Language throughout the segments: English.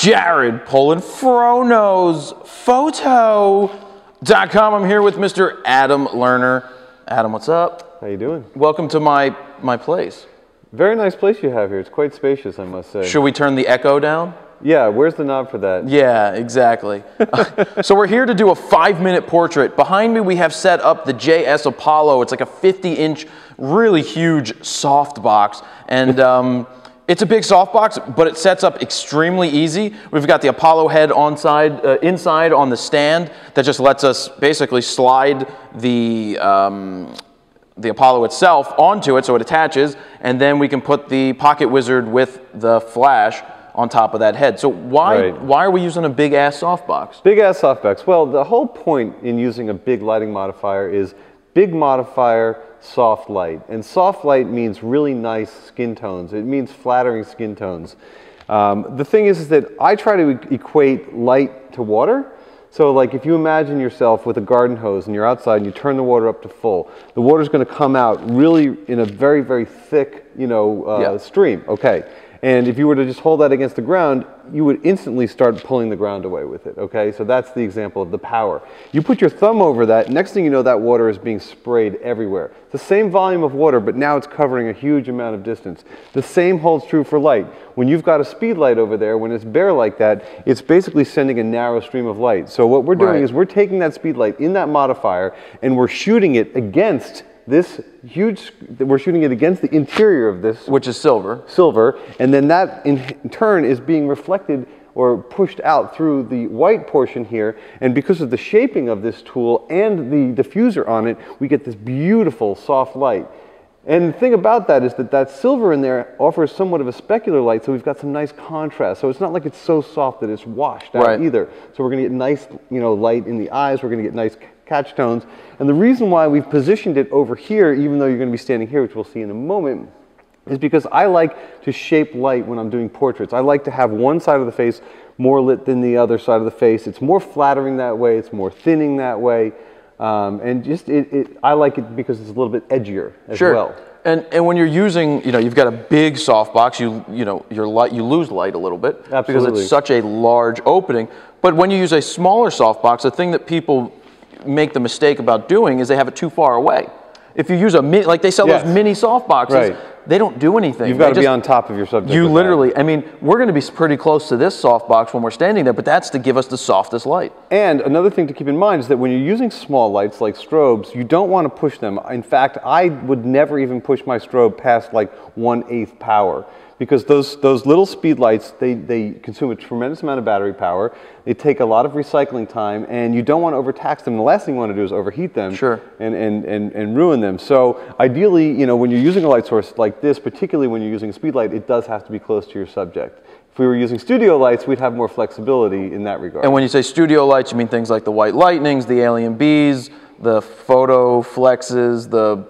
Jared Polin, FroKnowsPhoto.com. I'm here with Mr. Adam Lerner. Adam, what's up? How you doing? Welcome to my place. Very nice place you have here. It's quite spacious, I must say. Should we turn the echo down? Yeah, where's the knob for that? Yeah, exactly. So we're here to do a 5-minute portrait. Behind me we have set up the JS Apollo. It's like a 50-inch, really huge softbox. And it's a big softbox, but it sets up extremely easy. We've got the Apollo head inside on the stand that just lets us basically slide the Apollo itself onto it so it attaches, and then we can put the Pocket Wizard with the flash on top of that head. So why are we using a big-ass softbox? Big-ass softbox. Well, the whole point in using a big lighting modifier is big modifier, soft light. And soft light means really nice skin tones. It means flattering skin tones. The thing is that I try to equate light to water. So like if you imagine yourself with a garden hose and you're outside and you turn the water up to full, the water's going to come out really in a very, very thick, stream. Okay. And if you were to just hold that against the ground, you would instantly start pulling the ground away with it, okay? So that's the example of the power. You put your thumb over that, next thing you know, that water is being sprayed everywhere. It's the same volume of water, but now it's covering a huge amount of distance. The same holds true for light. When you've got a speed light over there, when it's bare like that, it's basically sending a narrow stream of light. So what we're doing is we're taking that speed light in that modifier, and we're shooting it against this we're shooting it against the interior of this. Which is silver. Silver, and then that in turn is being reflected or pushed out through the white portion here, and because of the shaping of this tool and the diffuser on it, we get this beautiful soft light. And the thing about that is that that silver in there offers somewhat of a specular light, so we've got some nice contrast. So it's not like it's so soft that it's washed out either. So we're going to get nice, light in the eyes. We're going to get nice catch tones. And the reason why we've positioned it over here, even though you're going to be standing here, which we'll see in a moment, is because I like to shape light when I'm doing portraits. I like to have one side of the face more lit than the other side of the face. It's more flattering that way. It's more thinning that way. And just I like it because it's a little bit edgier as well. And when you're using, you've got a big softbox, you lose light a little bit because it's such a large opening. But when you use a smaller softbox, the thing that people make the mistake about doing is they have it too far away. If you use a mini, like they sell those mini softboxes, they don't do anything. You've got to be on top of your subject. You literally, I mean, we're going to be pretty close to this softbox when we're standing there, but that's to give us the softest light. And another thing to keep in mind is that when you're using small lights like strobes, you don't want to push them. In fact, I would never even push my strobe past like 1/8 power. Because those little speed lights, they consume a tremendous amount of battery power. They take a lot of recycling time, and you don't want to overtax them. The last thing you want to do is overheat them and ruin them. So ideally, when you're using a light source like this, particularly when you're using a speed light, it does have to be close to your subject. If we were using studio lights, we'd have more flexibility in that regard. And when you say studio lights, you mean things like the White Lightnings, the Alien Bs, the Photo Flexes, the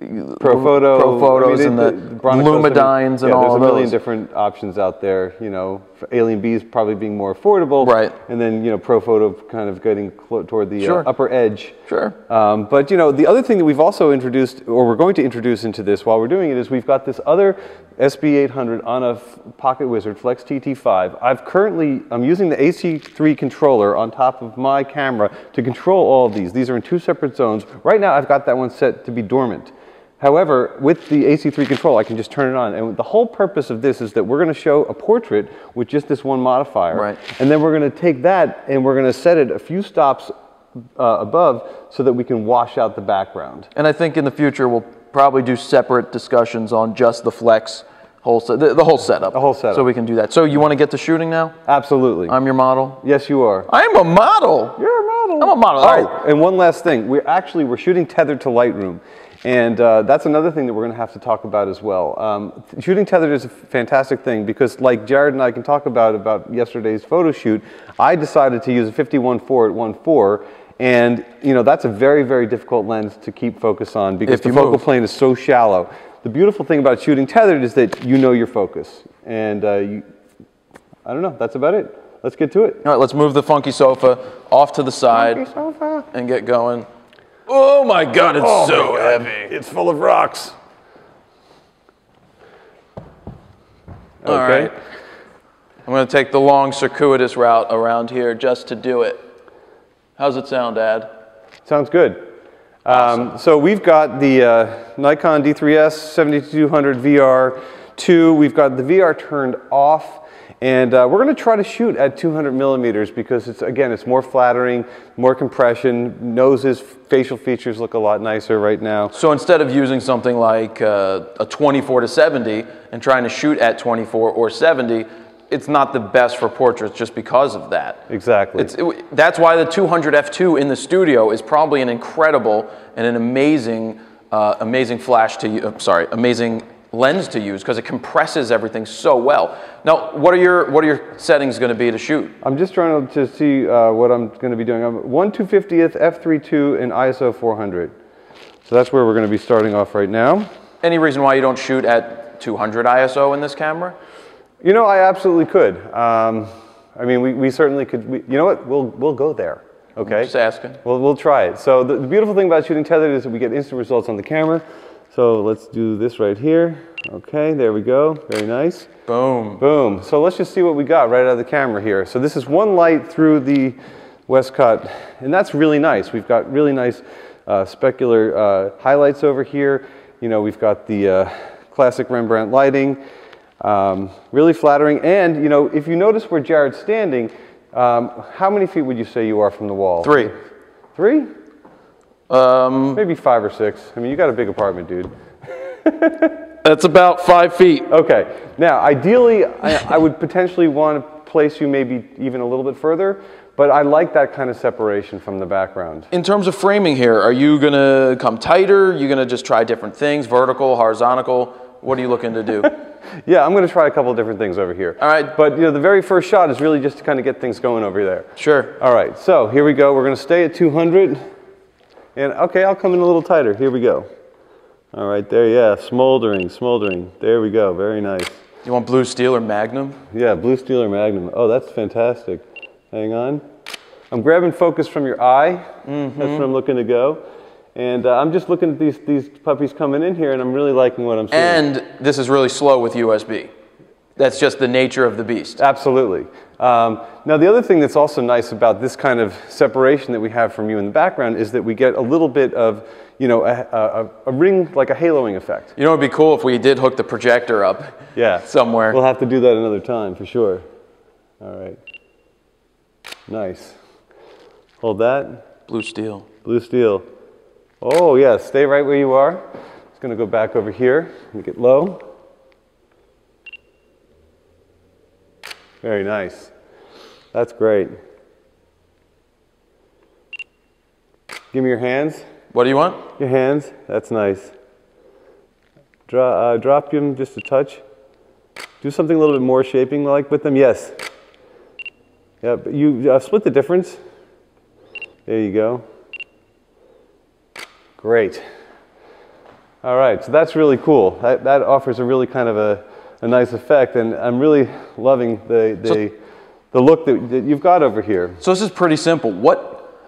ProPhotos, and the Lumidynes and all of those. There's a million different options out there. Alien Bs probably being more affordable, and then ProPhoto kind of getting toward the upper edge. But the other thing that we've also introduced, or we're going to introduce into this while we're doing it, is we've got this other SB800 on a Pocket Wizard Flex TT5. I'm using the AC3 controller on top of my camera to control all of these. These are in 2 separate zones. Right now I've got that one set to be dormant. However, with the AC3 control, I can just turn it on. And the whole purpose of this is that we're going to show a portrait with just this one modifier. And then we're going to take that and we're going to set it a few stops above so that we can wash out the background. And I think in the future we'll probably do separate discussions on just the Flex, the whole setup. The whole setup. So we can do that. So you want to get to shooting now? Absolutely. I'm your model? Yes, you are. I'm a model? You're a model. I'm a model. Oh, and one last thing. We're shooting tethered to Lightroom. And that's another thing that we're going to have to talk about as well. Shooting tethered is a fantastic thing because, like Jared and I can talk about yesterday's photo shoot, I decided to use a 51.4 at 1.4, and that's a very, very difficult lens to keep focus on because the focal plane is so shallow. The beautiful thing about shooting tethered is that you know your focus, and I don't know. That's about it. Let's get to it. All right, let's move the funky sofa off to the side and get going. Oh my God, it's so heavy. It's full of rocks. Okay. All right. I'm going to take the long circuitous route around here just to do it. How's it sound, Dad? Sounds good. Awesome. So we've got the Nikon D3S 7200 VR2. We've got the VR turned off, and we're going to try to shoot at 200 millimeters because it's, again, it's more flattering, more compression. Noses, facial features look a lot nicer right now. So instead of using something like a 24 to 70 and trying to shoot at 24 or 70, it's not the best for portraits just because of that. Exactly. That's why the 200 f2 in the studio is probably an incredible and an amazing, amazing lens to use because it compresses everything so well. Now, what are your settings going to be to shoot? I'm just trying to see what I'm going to be doing. I'm 1/250th f3.2 and ISO 400. So that's where we're going to be starting off right now. Any reason why you don't shoot at 200 ISO in this camera? You know, I absolutely could. I mean, we certainly could. You know what? We'll go there. Okay. Just asking. We'll try it. So the beautiful thing about shooting tethered is that we get instant results on the camera. So let's do this right here. Okay, there we go. Very nice. Boom. Boom. So let's just see what we got right out of the camera here. So this is one light through the Westcott, and that's really nice. We've got really nice specular highlights over here. You know, we've got the classic Rembrandt lighting. Really flattering, and you know, if you notice where Jared's standing, how many feet would you say you are from the wall? 3. 3? Maybe 5 or 6. I mean, you got a big apartment, dude. That's about 5 feet. Okay. Now, ideally, I would potentially want to place you maybe even a little bit further, but I like that kind of separation from the background. In terms of framing here, are you going to come tighter? Are you going to just try different things, vertical, horizontal? What are you looking to do? Yeah, I'm going to try a couple of different things over here. All right. But you know, the very first shot is really just to kind of get things going over there. Sure. All right, so here we go. We're going to stay at 200. And okay, I'll come in a little tighter. Here we go. All right, there, yeah, smoldering, smoldering. There we go, very nice. You want blue steel or Magnum? Yeah, blue steel or Magnum. Oh, that's fantastic. Hang on. I'm grabbing focus from your eye. Mm-hmm. That's where I'm looking to go. And I'm just looking at these puppies coming in here, and I'm really liking what I'm seeing. And this is really slow with USB. That's just the nature of the beast. Absolutely. Now, the other thing that's also nice about this kind of separation that we have from you in the background is that we get a little bit of, you know, a ring, like a haloing effect. You know, it'd be cool if we did hook the projector up. Yeah. Somewhere. We'll have to do that another time for sure. All right. Nice. Hold that. Blue steel. Blue steel. Oh, yeah, stay right where you are. It's going to go back over here and get low. Very nice. That's great. Give me your hands. What do you want? Your hands. That's nice. Drop them just a touch. Do something a little bit more shaping like with them. Yes. Yeah, but you split the difference. There you go. Great. All right, so that's really cool. That offers a really kind of a nice effect, and I'm really loving the look that you've got over here. So this is pretty simple.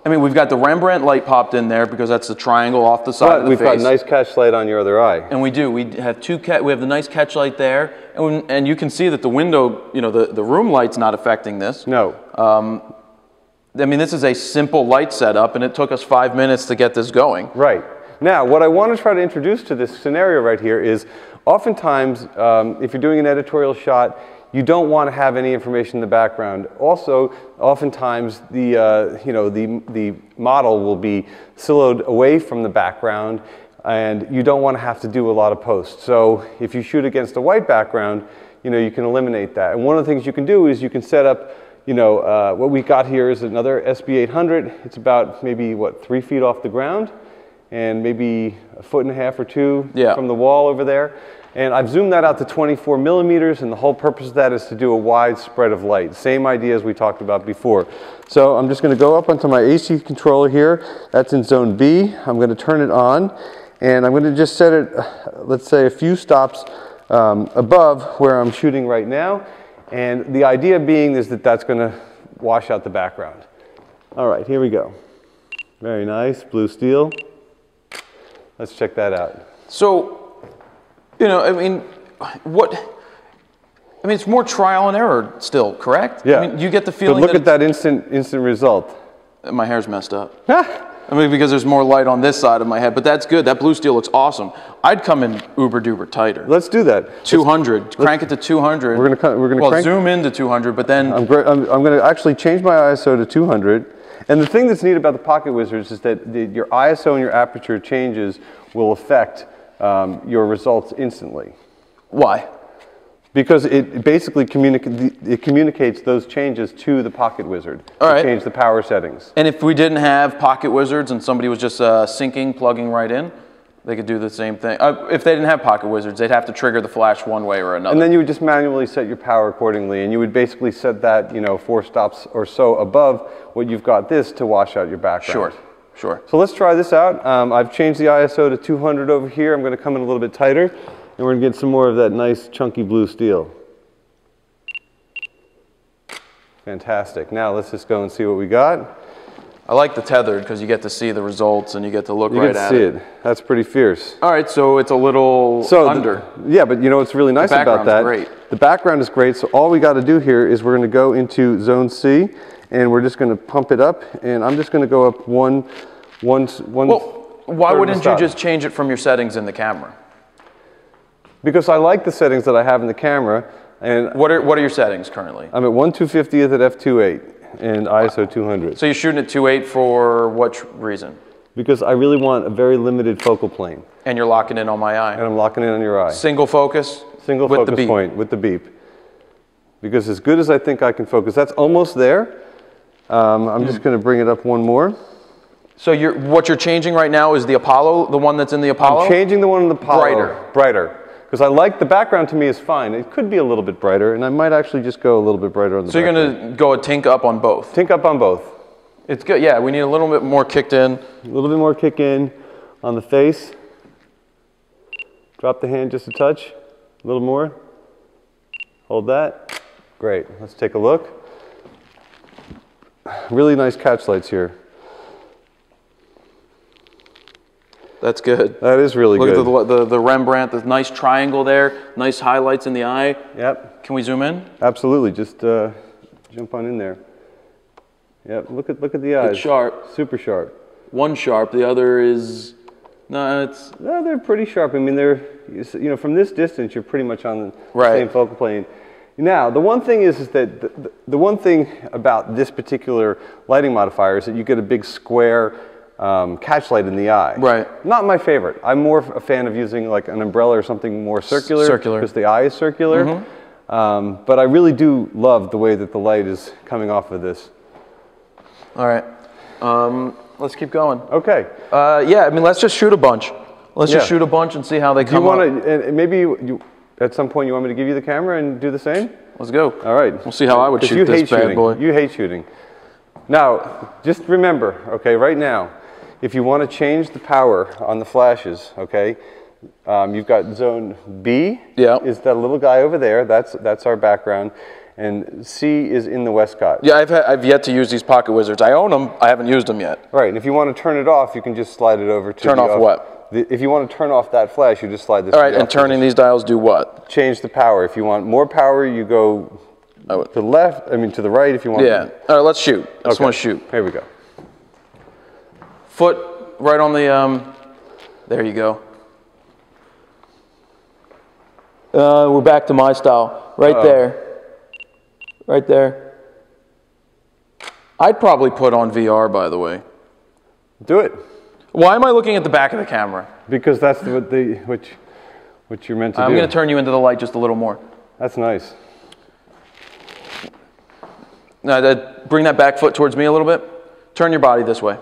I mean, we've got the Rembrandt light popped in there because that's the triangle off the side of the face. We've got a nice catch light on your other eye. And we do. We have we have the nice catch light there, and you can see that the window, you know, the room light's not affecting this. No. I mean, this is a simple light setup, and it took us 5 minutes to get this going. Right. Now, what I want to try to introduce to this scenario right here is oftentimes, if you're doing an editorial shot, you don't want to have any information in the background. Also, oftentimes the model will be siloed away from the background, and you don't want to have to do a lot of post. So if you shoot against a white background, you know, you can eliminate that. And one of the things you can do is you can set up, you know, what we got here is another SB800. It's about maybe, what, 3 feet off the ground, and maybe 1.5 feet or 2 from the wall over there. And I've zoomed that out to 24 millimeters, and the whole purpose of that is to do a wide spread of light. Same idea as we talked about before. So I'm just going to go up onto my AC controller here. That's in zone B. I'm going to turn it on, and I'm going to just set it, let's say, a few stops above where I'm shooting right now. And the idea being is that that's going to wash out the background. All right, here we go. Very nice, blue steel. Let's check that out. So, you know, I mean, I mean, it's more trial and error still, correct? Yeah. I mean, you get the feeling but look at that instant result. My hair's messed up. I mean, because there's more light on this side of my head, but that's good. That blue steel looks awesome. I'd come in uber duper tighter. Let's do that. 200. Crank it to 200. We're gonna crank. Zoom into 200, but then I'm going to actually change my ISO to 200. And the thing that's neat about the Pocket Wizards is that your ISO and your aperture changes will affect your results instantly. Why? Because it basically communicates those changes to the Pocket Wizard to change the power settings. And if we didn't have Pocket Wizards and somebody was just syncing, plugging right in, they could do the same thing. If they didn't have Pocket Wizards, they'd have to trigger the flash one way or another. And then you would just manually set your power accordingly, and you would basically set that, 4 stops or so above what you've got this to wash out your background. Sure. So let's try this out. I've changed the ISO to 200 over here. I'm going to come in a little bit tighter, and we're going to get some more of that nice chunky blue steel. Fantastic. Now let's just go and see what we got. I like the tethered because you get to see the results and you get to look right at it. You get to see it. That's pretty fierce. All right, so it's a little under. Yeah, but you know what's really nice about that? Great. The background is great, so all we got to do here is we're going to go into zone C, and we're just going to pump it up, and I'm just going to go up one. Well, why wouldn't you just change it from your settings in the camera? Because I like the settings that I have in the camera. And what are your settings currently? I'm at 1/250th at f2.8 and ISO 200. So you're shooting at 2.8 for what reason? Because I really want a very limited focal plane. And you're locking in on my eye? And I'm locking in on your eye. Single focus? Single focus point with the beep. Because as good as I think I can focus, that's almost there. I'm just going to bring it up one more. So what you're changing right now is the Apollo, the one that's in the Apollo? I'm changing the one in the Apollo. Brighter. Because I like the background to me is fine. It could be a little bit brighter, and I might actually just go a little bit brighter on the background. So you're going to go a tink up on both? Tink up on both. It's good. Yeah, we need a little bit more kicked in. A little bit more kick in on the face. Drop the hand just a touch. A little more. Hold that. Great. Let's take a look. Really nice catch lights here. That's good. That is really good. Look at the Rembrandt, the nice triangle there, nice highlights in the eye. Yep. Can we zoom in? Absolutely. Just jump on in there. Yep. Look at the eyes. It's sharp. Super sharp. One sharp. The other is no. They're pretty sharp. I mean, they're from this distance, you're pretty much on the same focal plane. Now, the one thing is that the one thing about this particular lighting modifier is that you get a big square catch light in the eye. Right. Not my favorite. I'm more a fan of using like an umbrella or something more circular. Because the eye is circular. Mm-hmm. But I really do love the way that the light is coming off of this. All right. Let's keep going. Okay. Yeah, I mean, let's just shoot a bunch. Let's just shoot a bunch and see how they come up. And maybe at some point you want me to give you the camera and do the same? Let's go. All right. We'll see how I would shoot this bad boy. You hate shooting. Now, just remember, okay, right now, if you want to change the power on the flashes, okay, you've got zone B. Yeah. Is that little guy over there? That's our background. And C is in the Westcott. Yeah, I've yet to use these Pocket Wizards. I own them. I haven't used them yet. Right. And if you want to turn it off, you can just slide it over to turn off what? If you want to turn off that flash, you just slide this. All right. And turning these dials do what? Change the power. If you want more power, you go to the left. I mean, to the right. If you want. Yeah. All right. Let's shoot. I just want to shoot. Here we go. Foot right on the. There you go. We're back to my style. Right there. Right there. I'd probably put on VR, by the way. Do it. Why am I looking at the back of the camera? Because that's what you're meant to do. I'm going to turn you into the light just a little more. That's nice. Now, bring that back foot towards me a little bit. Turn your body this way.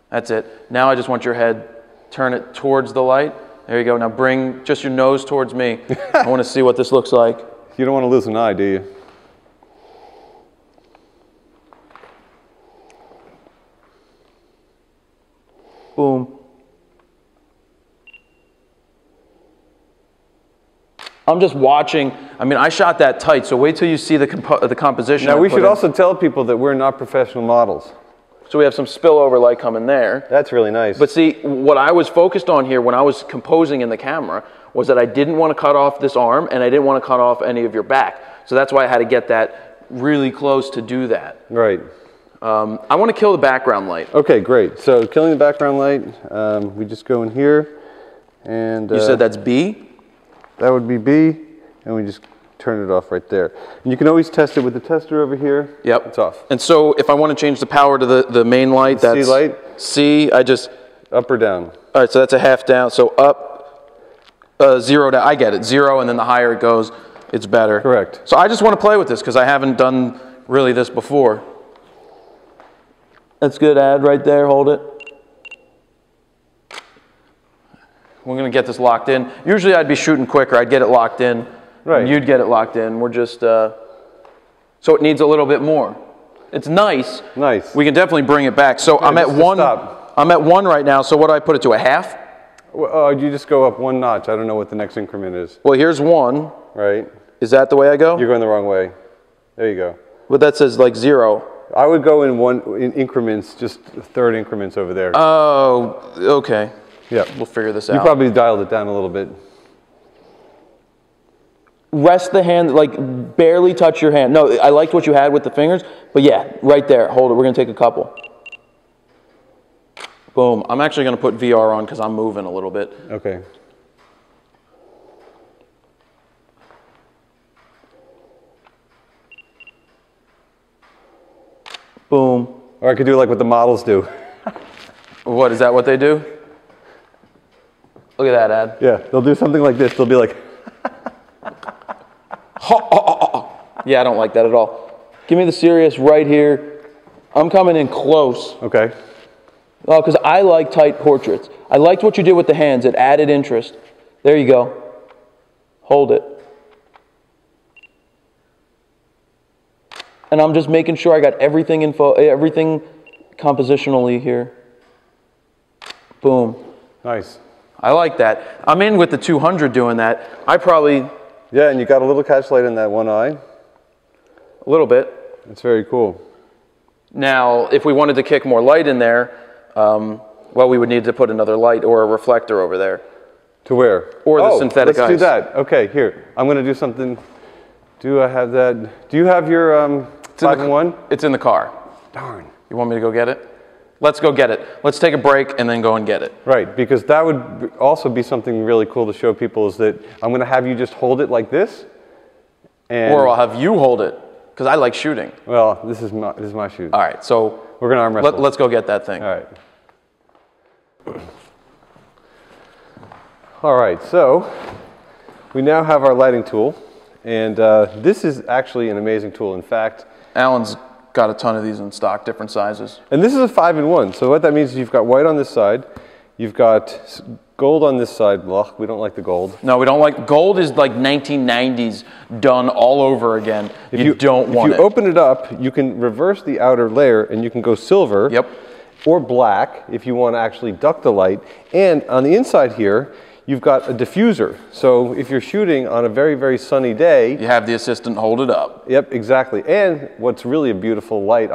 That's it. Now I just want your head, turn it towards the light. There you go. Now bring just your nose towards me. I want to see what this looks like. You don't want to lose an eye, do you? Boom. I'm just watching. I mean, I shot that tight, so wait till you see the composition. Now, we should also tell people that we're not professional models. So we have some spillover light coming there. That's really nice. But see, what I was focused on here when I was composing in the camera was that I didn't want to cut off this arm and I didn't want to cut off any of your back. So that's why I had to get that really close to do that. Right. I want to kill the background light. Okay, great. So killing the background light, we just go in here and... you said that's B? That would be B, and we just turn it off right there. And you can always test it with the tester over here. Yep. It's off. And so if I want to change the power to the main light, that's... C light? C, I just... Up or down? All right, so that's a half down. So up, 0 down. I get it. 0, and then the higher it goes, it's better. Correct. So I just want to play with this because I haven't done really this before. That's good, Ad, right there. Hold it. We're going to get this locked in. Usually I'd be shooting quicker. I'd get it locked in. Right. And you'd get it locked in. We're just... so it needs a little bit more. It's nice. Nice. We can definitely bring it back. So yeah, I'm at 1. I'm at 1 right now. So what do I put it to, a half? Well, you just go up 1 notch. I don't know what the next increment is. Well, here's 1. Right. Is that the way I go? You're going the wrong way. There you go. But that says like 0. I would go in increments, just third increments over there. Oh, okay. Yeah. We'll figure this out. You probably dialed it down a little bit. Rest the hand, like barely touch your hand. No, I liked what you had with the fingers, but yeah, right there. Hold it. We're going to take a couple. Boom. I'm actually going to put VR on because I'm moving a little bit. Okay. Boom. Or I could do like what the models do. What, is that what they do? Look at that, Ad. Yeah, they'll do something like this. They'll be like... Yeah, I don't like that at all. Give me the serious right here. I'm coming in close. Okay. Oh, because I like tight portraits. I liked what you did with the hands. It added interest. There you go. Hold it. And I'm just making sure I got everything everything compositionally here. Boom. Nice. I like that. I'm in with the 200 doing that. I probably... Yeah, and you got a little catch light in that one eye. A little bit. It's very cool. Now, if we wanted to kick more light in there, well, we would need to put another light or a reflector over there. To where? Or the synthetic ice. Let's do that. Okay, here. I'm going to do something. Do I have that? Do you have your 5-in-1? It's in the car. Darn. You want me to go get it? Let's go get it. Let's take a break and then go and get it. Right, because that would also be something really cool to show people is that I'm going to have you just hold it like this. And or I'll have you hold it, because I like shooting. Well, this is my shoot. All right, so we're going to arm wrestle. Let's go get that thing. All right. All right, so we now have our lighting tool, and this is actually an amazing tool. In fact, Alan's got a ton of these in stock, different sizes. And this is a 5-in-1. So what that means is you've got white on this side, you've got gold on this side. Ugh, we don't like the gold. No, we don't like gold. Is like 1990s done all over again. If you don't want it. If you open it up, you can reverse the outer layer and you can go silver. Yep. Or black if you want to actually duck the light. And on the inside here, you've got a diffuser. So if you're shooting on a very, very sunny day... You have the assistant hold it up. Yep, exactly. And what's really a beautiful light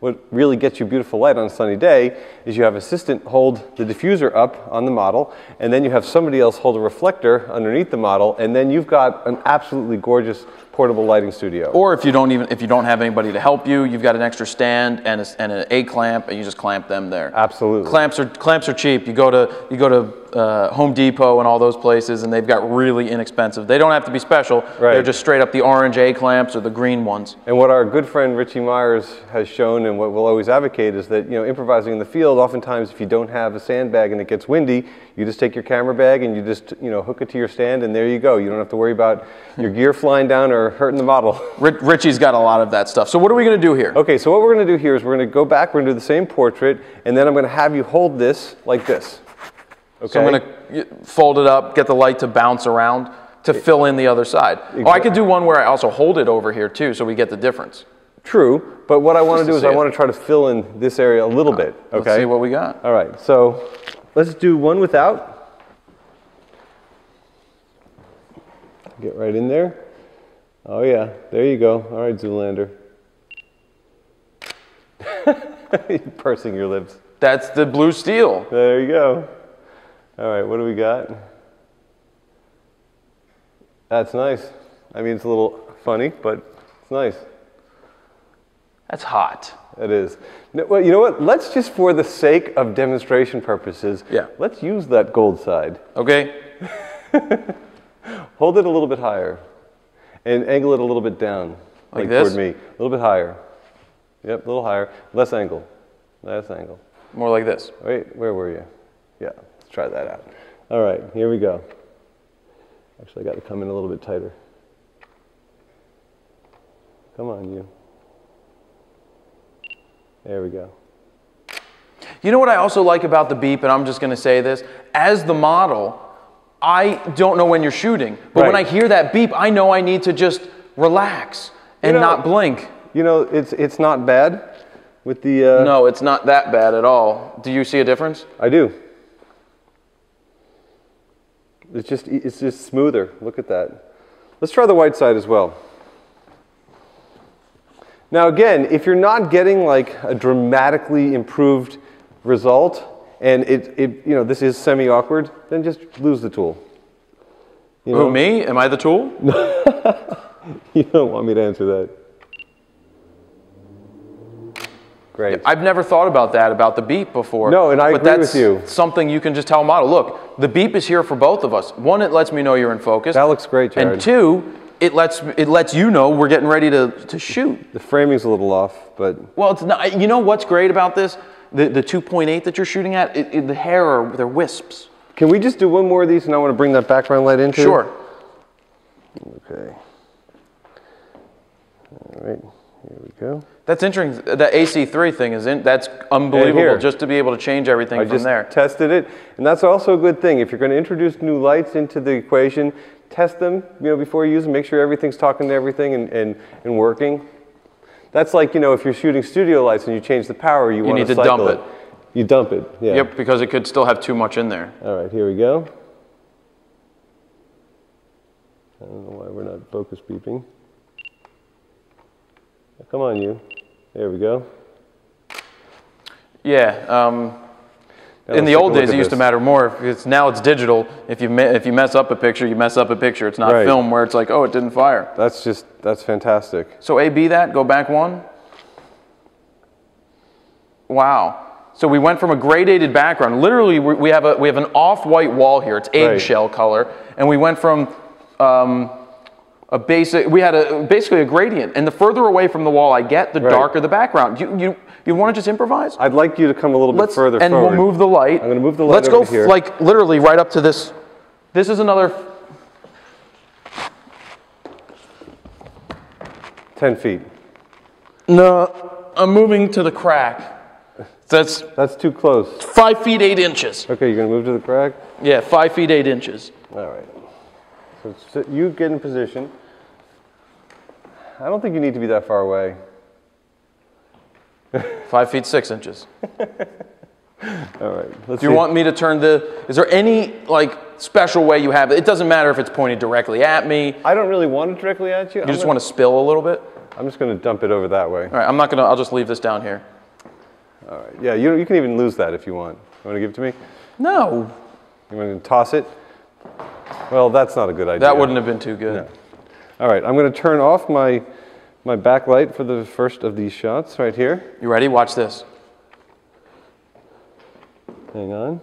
what really gets you beautiful light on a sunny day is you have assistant hold the diffuser up on the model, and then you have somebody else hold a reflector underneath the model, and then you've got an absolutely gorgeous portable lighting studio. Or if you don't have anybody to help you, you've got an extra stand and an A clamp, and you just clamp them there. Absolutely. Clamps are cheap. You go to Home Depot and all those places, and they've got really inexpensive. They don't have to be special. Right. They're just straight up the orange A clamps or the green ones. And what our good friend Richie Myers has shown, and what we'll always advocate, is that improvising in the field, oftentimes if you don't have a sandbag and it gets windy, you just take your camera bag and you just hook it to your stand, and there you go. You don't have to worry about your gear flying down or hurting the model. Richie's got a lot of that stuff. So what are we going to do here? Okay, so what we're going to do here is we're going to go back, we're going to do the same portrait, and then I'm going to have you hold this like this. Okay. So I'm going to fold it up, get the light to bounce around to fill in the other side. Exactly. Oh, I could do one where I also hold it over here too, so we get the difference. True, but what I want to do is I want to try to fill in this area a little bit. Okay. Let's see what we got. All right, so let's do one without. Get right in there. Oh yeah, there you go. All right, Zoolander. You're pursing your lips. That's the blue steel. There you go. All right, what do we got? That's nice. I mean, it's a little funny, but it's nice. That's hot. It is. Well, you know what? Let's just, for the sake of demonstration purposes, let's use that gold side. Okay. Hold it a little bit higher and angle it a little bit down. Like this? Toward me. A little bit higher. Yep, a little higher. Less angle. Less angle. More like this. Wait, where were you? Yeah, let's try that out. All right, here we go. Actually, I got to come in a little bit tighter. Come on, you. There we go. You know what I also like about the beep, and I'm just going to say this, as the model, I don't know when you're shooting, but when I hear that beep, I know I need to just relax and not blink. You know, it's not bad with the... No, it's not that bad at all. Do you see a difference? I do. It's just smoother. Look at that. Let's try the white side as well. Now again, if you're not getting like a dramatically improved result, and this is semi-awkward, then just lose the tool. You know? Who, me? Am I the tool? You don't want me to answer that. Great. I've never thought about that, about the beep before. No, and I agree with you. That's something you can just tell a model. Look, the beep is here for both of us. One, it lets me know you're in focus. That looks great, Jared. And two, it lets you know we're getting ready to shoot. The framing's a little off, but... Well, it's not. You know what's great about this? The 2.8 that you're shooting at, the hair, they're wisps. Can we just do one more of these, and I want to bring that background light into? Sure. Okay. All right, here we go. That's interesting. The AC3 thing that's unbelievable. Just to be able to change everything from there. I just tested it, and that's also a good thing. If you're going to introduce new lights into the equation, test them, before you use them. Make sure everything's talking to everything and working. That's like, if you're shooting studio lights and you change the power, you want to cycle it. You dump it. Yeah. Yep, because it could still have too much in there. All right, here we go. I don't know why we're not focus beeping. Come on, you. There we go. Yeah. In the old days, it used to matter more. Now it's digital. If you mess up a picture, you mess up a picture. It's not film where it's like, oh, it didn't fire. That's fantastic. So A/B that. Go back one. Wow. So we went from a gradated background. Literally, we have an off-white wall here. It's eggshell color, and we went from basically a gradient. And the further away from the wall I get, the darker the background. You want to just improvise? I'd like you to come a little bit further forward. And we'll move the light. I'm going to move the light over here. Let's go like literally right up to this. This is another 10 feet. No, I'm moving to the crack. That's too close. 5 feet 8 inches. Okay, you're going to move to the crack? Yeah, 5 feet 8 inches. All right. So you get in position. I don't think you need to be that far away. 5 feet 6 inches. All right. Do you want me to turn is there any special way you have it? It doesn't matter if it's pointed directly at me. I don't really want it directly at you. You just want to spill a little bit? I'm just going to dump it over that way. All right, I'll just leave this down here. All right. Yeah, you can even lose that if you want. You want to give it to me? No. You want to toss it? Well, that's not a good idea. That wouldn't have been too good. No. All right, I'm going to turn off my backlight for the first of these shots right here. You ready? Watch this. Hang on.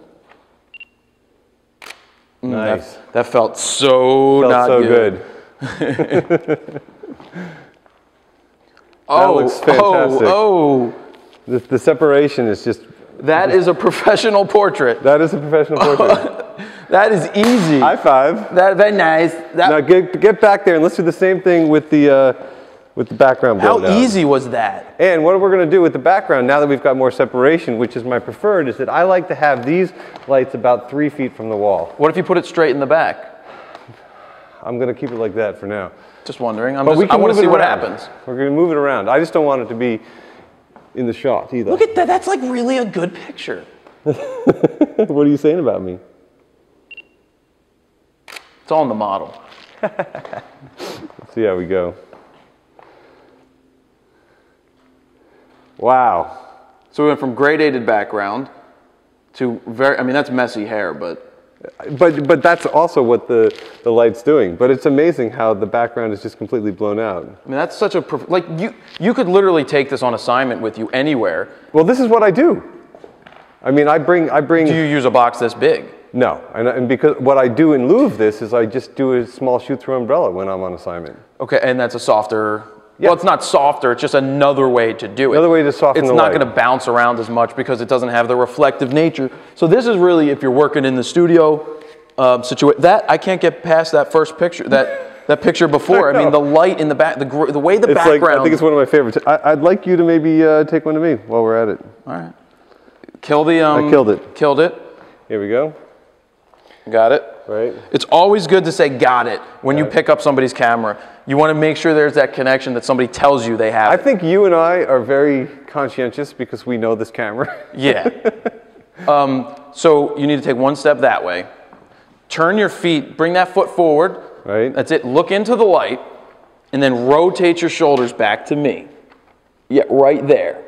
Nice. That felt so not good. That looks fantastic. Oh. The separation is just... That is a professional portrait. That is a professional portrait. That is easy. High five. Very nice. Now get back there and let's do the same thing with the background blown out. How easy was that? And what we're going to do with the background, now that we've got more separation, which is my preferred, is that I like to have these lights about 3 feet from the wall. What if you put it straight in the back? I'm going to keep it like that for now. Just wondering. I want to see what happens. We're going to move it around. I just don't want it to be in the shot either. Look at that. That's like really a good picture. What are you saying about me? It's all in the model. Let's see how we go. Wow. So we went from gradated background to that's messy hair, but But that's also what the light's doing. But it's amazing how the background is just completely blown out. I mean, that's such a, like you could literally take this on assignment with you anywhere. Well, this is what I do. I mean, I bring. Do you use a box this big? No, and because what I do in lieu of this is I just do a small shoot-through umbrella when I'm on assignment. Okay, and that's a softer. Yeah. Well, it's not softer. It's just another way to do it. Another way to soften the light. It's not going to bounce around as much because it doesn't have the reflective nature. So this is really if you're working in the studio situation. That I can't get past that first picture. That picture before. I mean, the light in the back, the way the background. Like, I think it's one of my favorites. I'd like you to maybe take one to me while we're at it. All right. Kill the. I killed it. Killed it. Here we go. Got it. Right. It's always good to say "got it" when you pick up somebody's camera. You want to make sure there's that connection that somebody tells you they have. I think you and I are very conscientious because we know this camera. Yeah. So you need to take one step that way. Turn your feet. Bring that foot forward. Right. That's it. Look into the light, and then rotate your shoulders back to me. Yeah, right there.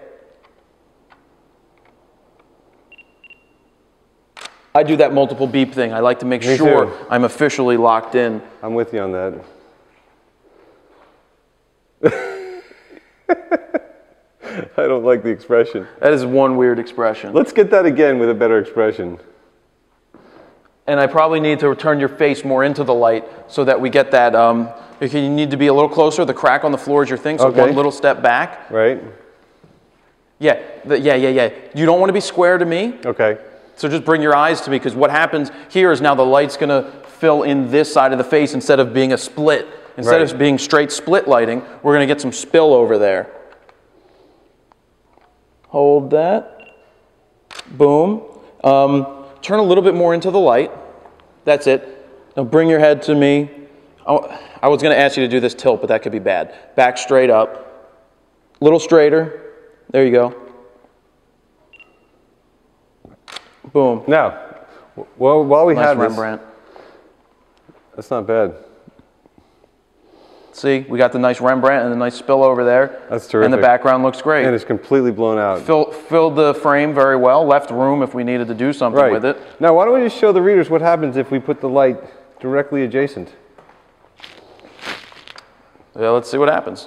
I do that multiple beep thing. I like to make sure I'm officially locked in. I'm with you on that. I don't like the expression. That is one weird expression. Let's get that again with a better expression. And I probably need to turn your face more into the light so that we get that. You need to be a little closer. The crack on the floor is your thing, so one little step back. Right. Yeah, You don't want to be square to me. Okay. So just bring your eyes to me, because what happens here is now the light's going to fill in this side of the face instead of being a split. Instead of being straight split lighting, we're going to get some spill over there. Hold that. Boom. Turn a little bit more into the light. That's it. Now bring your head to me. I was going to ask you to do this tilt, but that could be bad. Back straight up. A little straighter. There you go. Boom. Now, while we have this, Rembrandt. That's not bad. See, we got the nice Rembrandt and the nice spill over there. That's terrific. And the background looks great. And it's completely blown out. Filled the frame very well. Left room if we needed to do something with it. Now, why don't we just show the readers what happens if we put the light directly adjacent? Yeah, let's see what happens.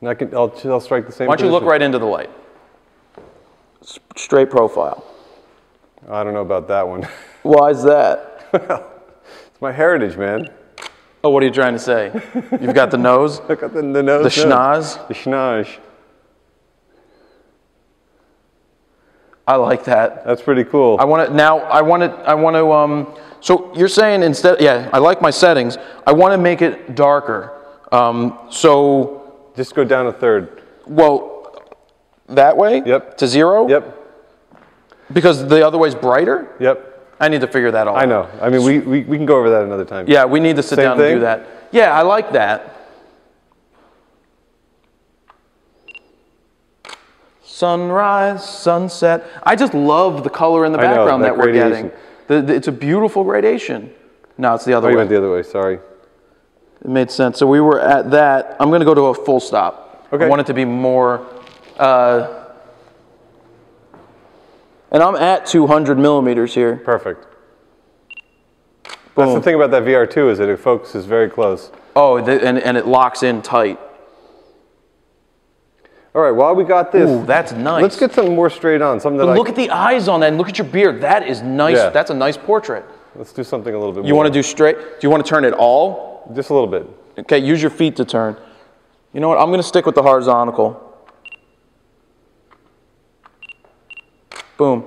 And I'll strike the same. Why don't you look right into the light? Straight profile. I don't know about that one. Why is that? It's my heritage, man. Oh, what are you trying to say? You've got the nose? I got the nose. The schnoz? The schnoz. I like that. That's pretty cool. So you're saying instead, yeah, I like my settings. I want to make it darker. So. Just go down a third. Well, that way? Yep. To 0? Yep. Because the other way's brighter? Yep. I need to figure that all out. I know. I mean, we can go over that another time. Yeah, we need to sit down and do that. Yeah, I like that. Sunrise, sunset. I just love the color in the background that we're getting. It's a beautiful gradation. No, it's the other way. Oh, you went the other way, sorry. It made sense. So we were at that. I'm going to go to a full stop. Okay. I want it to be more... and I'm at 200 millimeters here. Perfect. Boom. That's the thing about that VR2 is that it focuses very close. Oh, and it locks in tight. All right, while we got this, ooh, that's nice. Let's get something more straight on. Something that look at the eyes on that, and look at your beard. That is nice. Yeah. That's a nice portrait. Let's do something a little bit more. You want to do straight? Do you want to turn it all? Just a little bit. Okay, use your feet to turn. You know what? I'm going to stick with the horizontal. Boom.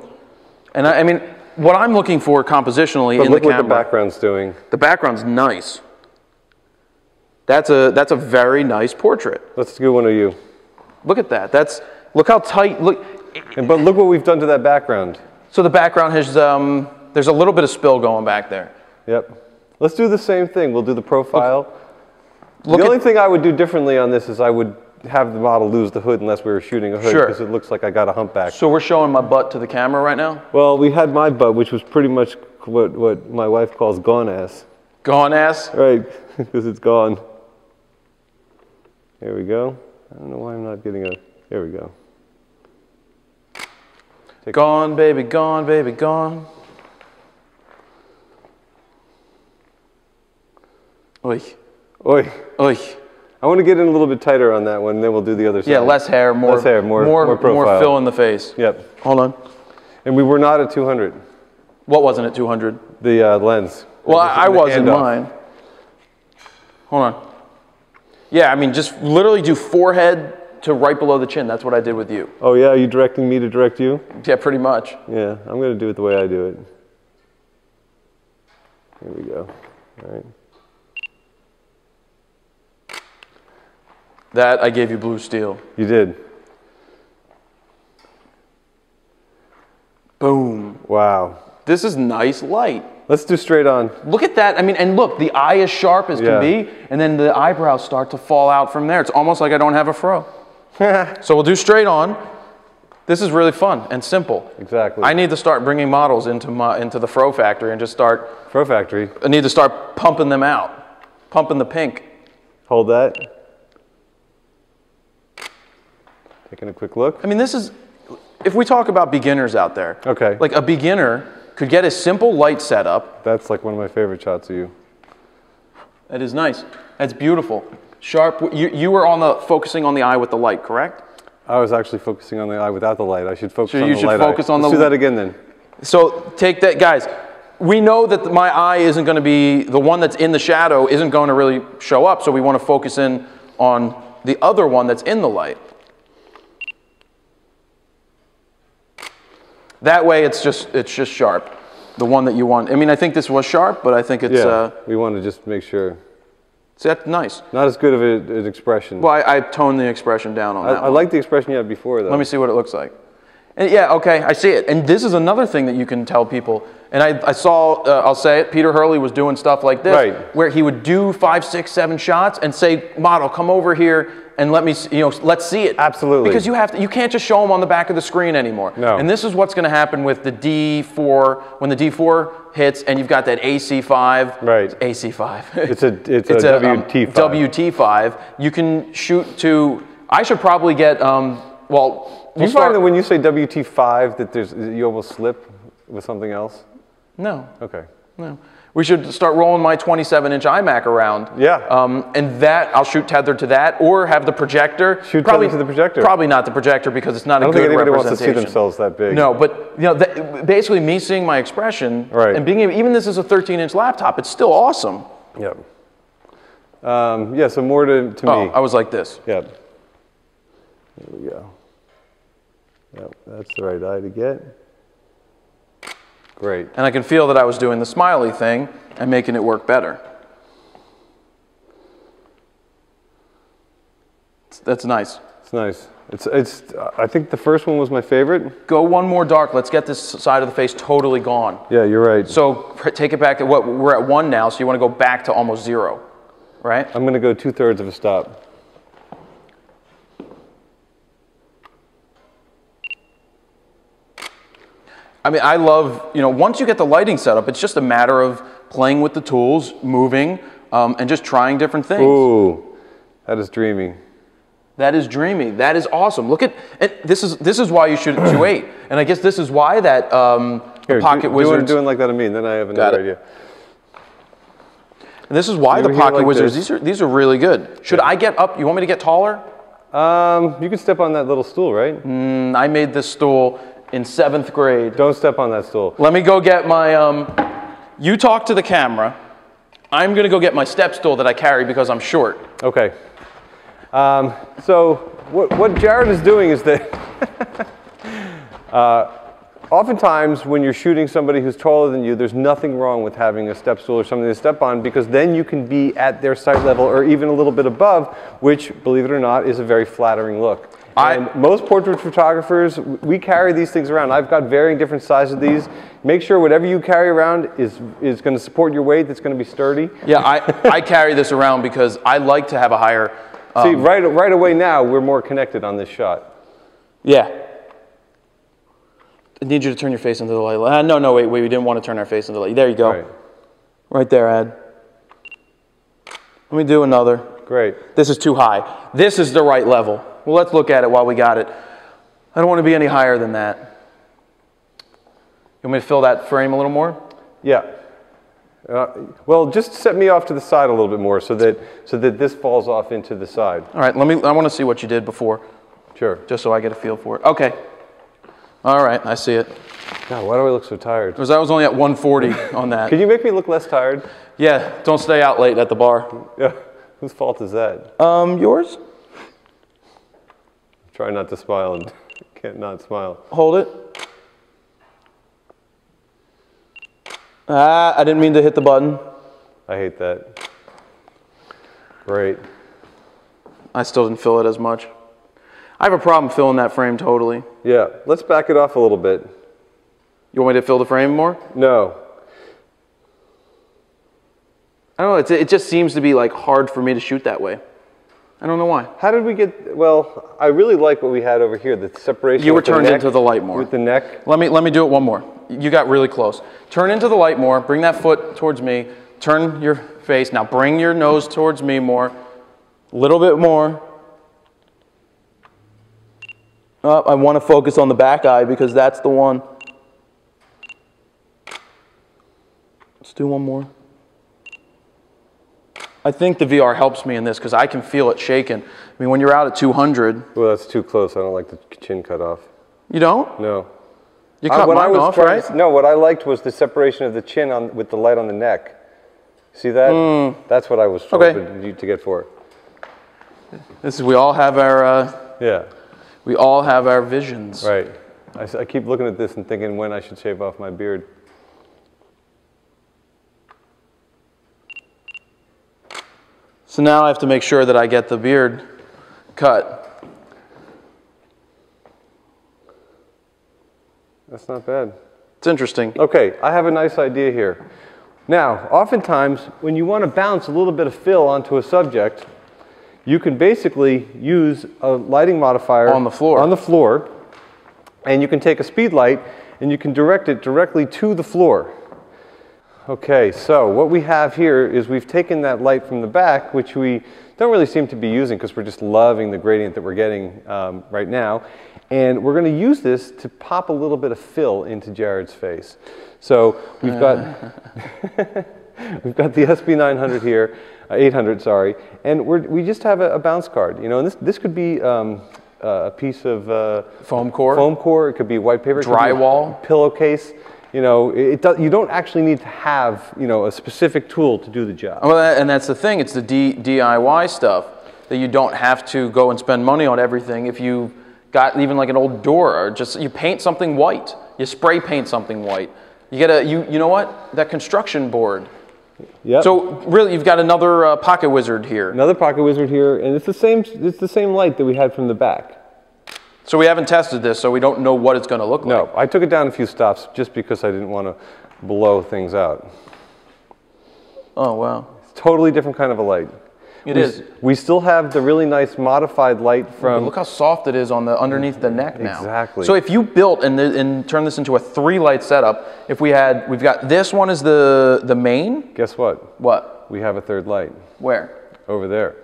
And I mean, what I'm looking for compositionally in the camera. Look what the background's doing. The background's nice. That's a very nice portrait. Let's do one of you. Look at that. Look how tight. Look. But look what we've done to that background. So the background has there's a little bit of spill going back there. Yep. Let's do the same thing. We'll do the profile. The only thing I would do differently on this is I would have the model lose the hood unless we were shooting a hood, because it looks like I got a humpback. So we're showing my butt to the camera right now? Well, we had my butt, which was pretty much what my wife calls gone ass. Gone ass? Right, because it's gone. Here we go. I don't know why I'm not getting a... There we go. Gone, baby, gone, baby, gone. Oy. Oy. Oy. I want to get in a little bit tighter on that one, then we'll do the other side. Yeah, less hair, more profile. More fill in the face. Yep. Hold on. And we were not at 200. What wasn't at 200? The lens. Well, I was in mine. Hold on. Yeah, I mean, just literally do forehead to right below the chin. That's what I did with you. Oh yeah, are you directing me to direct you? Yeah, pretty much. Yeah, I'm going to do it the way I do it. Here we go. All right. That I gave you blue steel. You did. Boom. Wow. This is nice light. Let's do straight on. Look at that. I mean, and look, the eye is sharp as can be, and then the eyebrows start to fall out from there. It's almost like I don't have a fro. So we'll do straight on. This is really fun and simple. Exactly. I need to start bringing models into the fro factory and just start. Fro factory? I need to start pumping them out. Pumping the pink. Hold that. Taking a quick look. I mean, this is, if we talk about beginners out there. Okay. Like a beginner could get a simple light setup. That's like one of my favorite shots of you. That is nice. That's beautiful. Sharp. You were focusing on the eye with the light, correct? I was actually focusing on the eye without the light. I should focus on the light. So you should focus on the. Let's do that again then. So take that, guys. We know that my eye isn't going to be, the one that's in the shadow isn't going to really show up, so we want to focus in on the other one that's in the light. That way it's just sharp, the one that you want. I mean, I think this was sharp, but I think it's... Yeah, we want to just make sure. See, that's nice. Not as good of an expression. Well, I toned the expression down on that one. I like the expression you had before, though. Let me see what it looks like. And yeah, okay, I see it. And this is another thing that you can tell people. And I saw, I'll say it, Peter Hurley was doing stuff like this, right, where he would do 5, 6, 7 shots and say, model, come over here and let me, let's see it. Absolutely. Because you can't just show them on the back of the screen anymore. No. And this is what's going to happen with the D4, when the D4 hits and you've got that AC5. Right. AC5. It's a WT5. WT5. You can shoot to, I should probably get, well, do you find that when you say WT5 that you almost slip with something else? No. Okay. No. We should start rolling my 27-inch iMac around. Yeah. And that, I'll shoot tethered to that, or have the projector. Shoot tethered to the projector. Probably not the projector because it's not a good representation. I don't think anybody wants to see themselves that big. No, but basically me seeing my expression, right, and being even this is a 13-inch laptop, it's still awesome. Yep. Yeah. So more to me. Oh, I was like this. Yep. There we go. Yep. That's the right eye to get. Great. And I can feel that I was doing the smiley thing and making it work better. That's nice. It's nice. I think the first one was my favorite. Go one more dark. Let's get this side of the face totally gone. Yeah, you're right. So take it back to what we're at 1 now, so you want to go back to almost 0, right? I'm going to go 2/3 of a stop. I mean, I love, once you get the lighting set up, it's just a matter of playing with the tools, moving, and just trying different things. Ooh, that is dreamy. That is dreamy. That is awesome. Look at, and this is why you shoot at 2.8. And I guess this is why that Here, Pocket Wizards. Doing like that to me, and then I have another idea. And this is why the Pocket like Wizards, these are really good. Should I get up? You want me to get taller? You can step on that little stool, right? I made this stool in 7th grade. Don't step on that stool. Let me go get my, you talk to the camera. I'm going to go get my step stool that I carry because I'm short. Okay. So what Jared is doing is that oftentimes when you're shooting somebody who's taller than you, there's nothing wrong with having a step stool or something to step on, because then you can be at their sight level or even a little bit above, which, believe it or not, is a very flattering look. And most portrait photographers, we carry these things around. I've got varying different sizes of these. Make sure whatever you carry around is going to support your weight, that's going to be sturdy. Yeah, I carry this around because I like to have a higher... See, right away now, we're more connected on this shot. Yeah. I need you to turn your face into the light. No, wait, we didn't want to turn our face into the light. There you go. Right there, Ad. Let me do another. Great. This is too high. This is the right level. Well, let's look at it while we got it. I don't want to be any higher than that. You want me to fill that frame a little more? Yeah. Well, just set me off to the side a little bit more so that this falls off into the side. All right, I want to see what you did before. Sure. Just so I get a feel for it. Okay. All right, I see it. God, why do I look so tired? Because I was only at 140 on that. Could you make me look less tired? Yeah, don't stay out late at the bar. Yeah. Whose fault is that? Yours? Try not to smile and can't not smile. Hold it. I didn't mean to hit the button. I hate that. Great. I still didn't fill it as much. I have a problem filling that frame totally. Yeah, let's back it off a little bit. You want me to fill the frame more? No. I don't know, it just seems to be like hard for me to shoot that way. I don't know why. How did we get, well, I really like what we had over here, the separation. You were turned into the light more. With the neck. Let me do it one more. You got really close. Turn into the light more, bring that foot towards me, turn your face, now bring your nose towards me more, a little bit more. I want to focus on the back eye because that's the one. Let's do one more. I think the VR helps me in this because I can feel it shaking. I mean, when you're out at 200. Well, that's too close. I don't like the chin cut off. You don't? No. You cut mine off, right? No, what I liked was the separation of the chin with the light on the neck. See that? That's what I was hoping to get for. We all have our... yeah. We all have our visions. Right. I keep looking at this and thinking when I should shave off my beard. So now I have to make sure that I get the beard cut. That's not bad. It's interesting. Okay, I have a nice idea here. Now, oftentimes, when you want to bounce a little bit of fill onto a subject, you can basically use a lighting modifier on the floor, and you can take a speed light and you can direct it directly to the floor. Okay, so what we have here is we've taken that light from the back, which we don't really seem to be using because we're just loving the gradient that we're getting right now, and we're going to use this to pop a little bit of fill into Jared's face. So we've got we've got the SB900 here, 800, sorry, and we just have a bounce card, you know, and this could be a piece of foam core. Foam core. It could be white paper. Drywall. Pillowcase. You know, you don't actually need to have, you know, a specific tool to do the job. Well, and that's the thing. It's the DIY stuff that you don't have to go and spend money on everything. If you got even like an old door, or just you paint something white, you spray paint something white. You get you know what? That construction board. Yeah. So really, you've got another pocket wizard here. Another pocket wizard here, and it's the same. It's the same light that we had from the back. So we haven't tested this, so we don't know what it's going to look like. No, I took it down a few stops just because I didn't want to blow things out. Oh, wow. It's a totally different kind of a light. It is. We still have the really nice modified light from... But look how soft it is on the underneath the neck now. Exactly. So if you built and turned this into a 3-light setup, if we've got this one is the main. Guess what? What? We have a third light. Where? Over there.